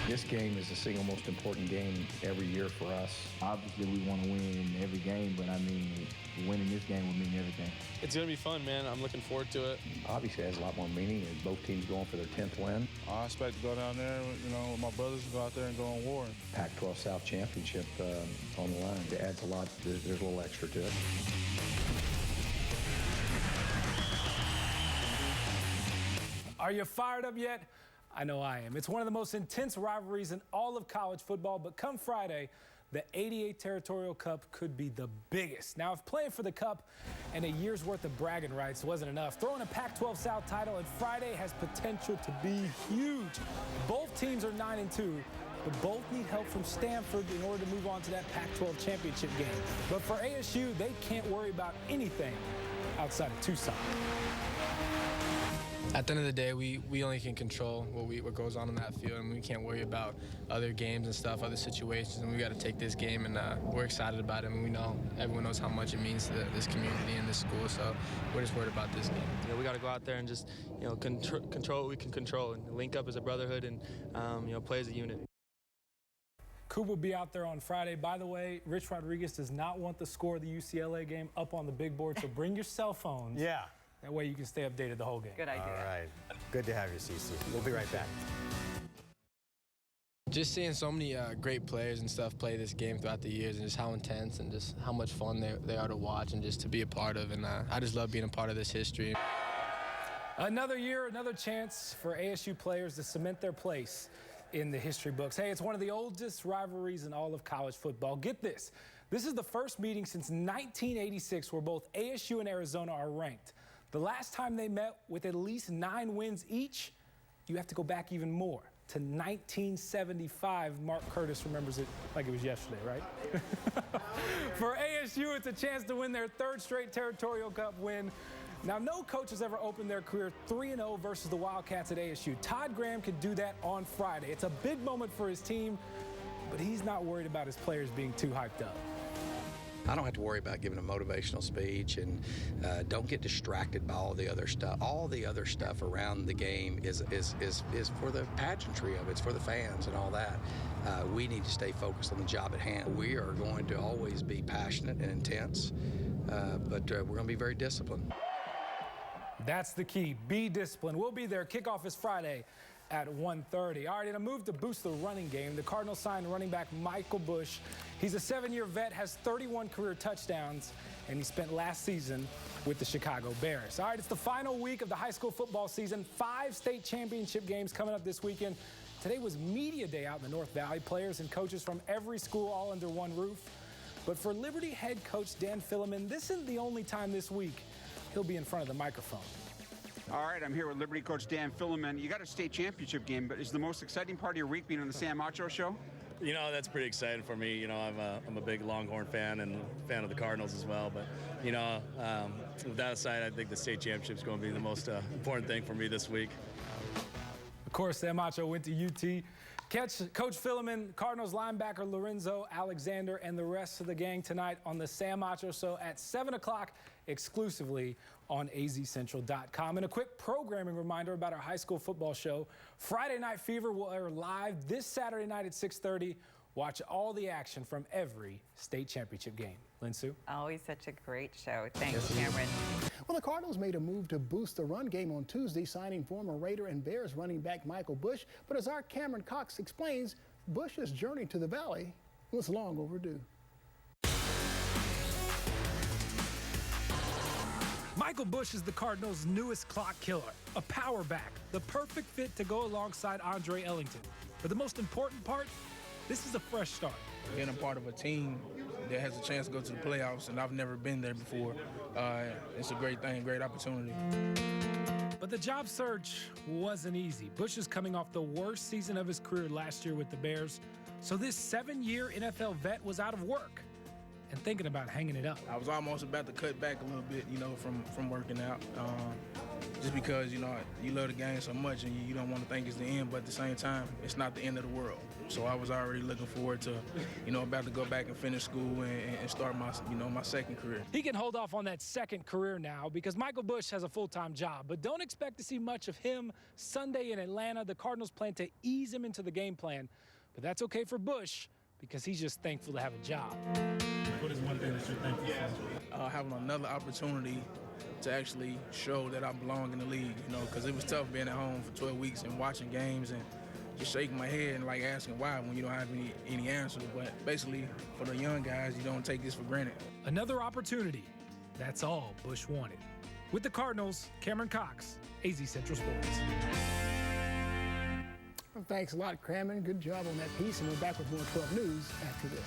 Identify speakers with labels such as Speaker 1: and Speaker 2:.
Speaker 1: This game is the single most important game every year for us.
Speaker 2: Obviously, we want to win every game, but I mean, winning this game would mean everything.
Speaker 3: It's going to be fun, man. I'm looking forward to it.
Speaker 1: Obviously, it has a lot more meaning as both teams going for their 10th win.
Speaker 4: I expect to go down there, with my brothers, go out there and go on war.
Speaker 1: Pac-12 South Championship on the line. It adds a lot. There's a little extra to it.
Speaker 5: Are you fired up yet? I know I am. It's one of the most intense rivalries in all of college football, but come Friday, the 88 Territorial Cup could be the biggest. Now, if playing for the Cup and a year's worth of bragging rights wasn't enough, throwing a Pac-12 South title on Friday has potential to be huge. Both teams are 9-2, but both need help from Stanford in order to move on to that Pac-12 championship game. But for ASU, they can't worry about anything outside of Tucson.
Speaker 6: At the end of the day, we only can control what goes on that field, and we can't worry about other games and stuff, other situations, and we got to take this game, and we're excited about it, and we know, everyone knows how much it means to this community and this school, so we're just worried about this game.
Speaker 3: We got to go out there and just, control what we can control, and link up as a brotherhood and, play as a unit.
Speaker 5: Coop will be out there on Friday. By the way, Rich Rodriguez does not want the score of the UCLA game up on the big board, so bring your cell phones.
Speaker 7: Yeah.
Speaker 5: That way you can stay updated the whole game.
Speaker 8: Good idea.
Speaker 7: All right. Good to have you, Cece. We'll be right back.
Speaker 6: Just seeing so many great players and stuff play this game throughout the years, and just how intense and just how much fun they are to watch and just to be a part of. And I just love being a part of this history.
Speaker 5: Another year, another chance for ASU players to cement their place in the history books. Hey, it's one of the oldest rivalries in all of college football. Get this. This is the first meeting since 1986 where both ASU and Arizona are ranked. The last time they met with at least 9 wins each, you have to go back even more, to 1975. Mark Curtis remembers it like it was yesterday, right? For ASU, it's a chance to win their 3rd straight Territorial Cup win. Now, no coach has ever opened their career 3-0 versus the Wildcats at ASU. Todd Graham could do that on Friday. It's a big moment for his team, but he's not worried about his players being too hyped up.
Speaker 1: I don't have to worry about giving a motivational speech, and don't get distracted by all the other stuff. All the other stuff around the game is for the pageantry of it. It's for the fans and all that. We need to stay focused on the job at hand. We are going to always be passionate and intense, but we're going to be very disciplined.
Speaker 5: That's the key. Be disciplined. We'll be there. Kickoff is Friday at 1:30. All right, in a move to boost the running game, the Cardinals signed running back Michael Bush. He's a 7-year vet, has 31 career touchdowns, and he spent last season with the Chicago Bears. All right, it's the final week of the high school football season. 5 state championship games coming up this weekend. Today was media day out in the North Valley. Players and coaches from every school all under one roof. But for Liberty head coach Dan Phileman, this isn't the only time this week he'll be in front of the microphone.
Speaker 9: All right, I'm here with Liberty coach Dan Phileman. You got a state championship game, but is the most exciting part of your week being on the Sam Acho show?
Speaker 10: That's pretty exciting for me. I'm a big Longhorn fan and a fan of the Cardinals as well. But, with that aside, I think the state championship is going to be the most important thing for me this week.
Speaker 5: Of course, Sam Acho went to UT. Catch Coach Phileman, Cardinals linebacker Lorenzo Alexander, and the rest of the gang tonight on the Sam Acho Show at 7 o'clock exclusively on azcentral.com. And a quick programming reminder about our high school football show. Friday Night Fever will air live this Saturday night at 6:30. Watch all the action from every state championship game. Lynn Sue?
Speaker 8: Always such a great show. Thanks, Cameron.
Speaker 11: Well, the Cardinals made a move to boost the run game on Tuesday, signing former Raider and Bears running back Michael Bush. But as our Cameron Cox explains, Bush's journey to the Valley was long overdue.
Speaker 5: Michael Bush is the Cardinals' newest clock killer, a power back, the perfect fit to go alongside Andre Ellington. But the most important part, this is a fresh start.
Speaker 12: Being a part of a team that has a chance to go to the playoffs, and I've never been there before, it's a great thing, great opportunity.
Speaker 5: But the job search wasn't easy. Bush is coming off the worst season of his career last year with the Bears, so this 7-year NFL vet was out of work and thinking about hanging it up.
Speaker 12: I was almost about to cut back a little bit, from working out. just because, you love the game so much and you don't want to think it's the end, but at the same time, it's not the end of the world. So I was already looking forward to, about to go back and finish school and start my, my second career.
Speaker 5: He can hold off on that second career now because Michael Bush has a full-time job, but don't expect to see much of him Sunday in Atlanta. The Cardinals plan to ease him into the game plan, but that's okay for Bush because he's just thankful to have a job.
Speaker 13: What is one thing that you're thankful for?
Speaker 12: Having another opportunity to actually show that I belong in the league, because it was tough being at home for 12 weeks and watching games and just shaking my head and like asking why when you don't have any answers. But basically, for the young guys, you don't take this for granted.
Speaker 5: Another opportunity. That's all Bush wanted. With the Cardinals, Cameron Cox, AZ Central Sports.
Speaker 11: Well, thanks a lot, Cameron. Good job on that piece, and we're back with more 12 News after this.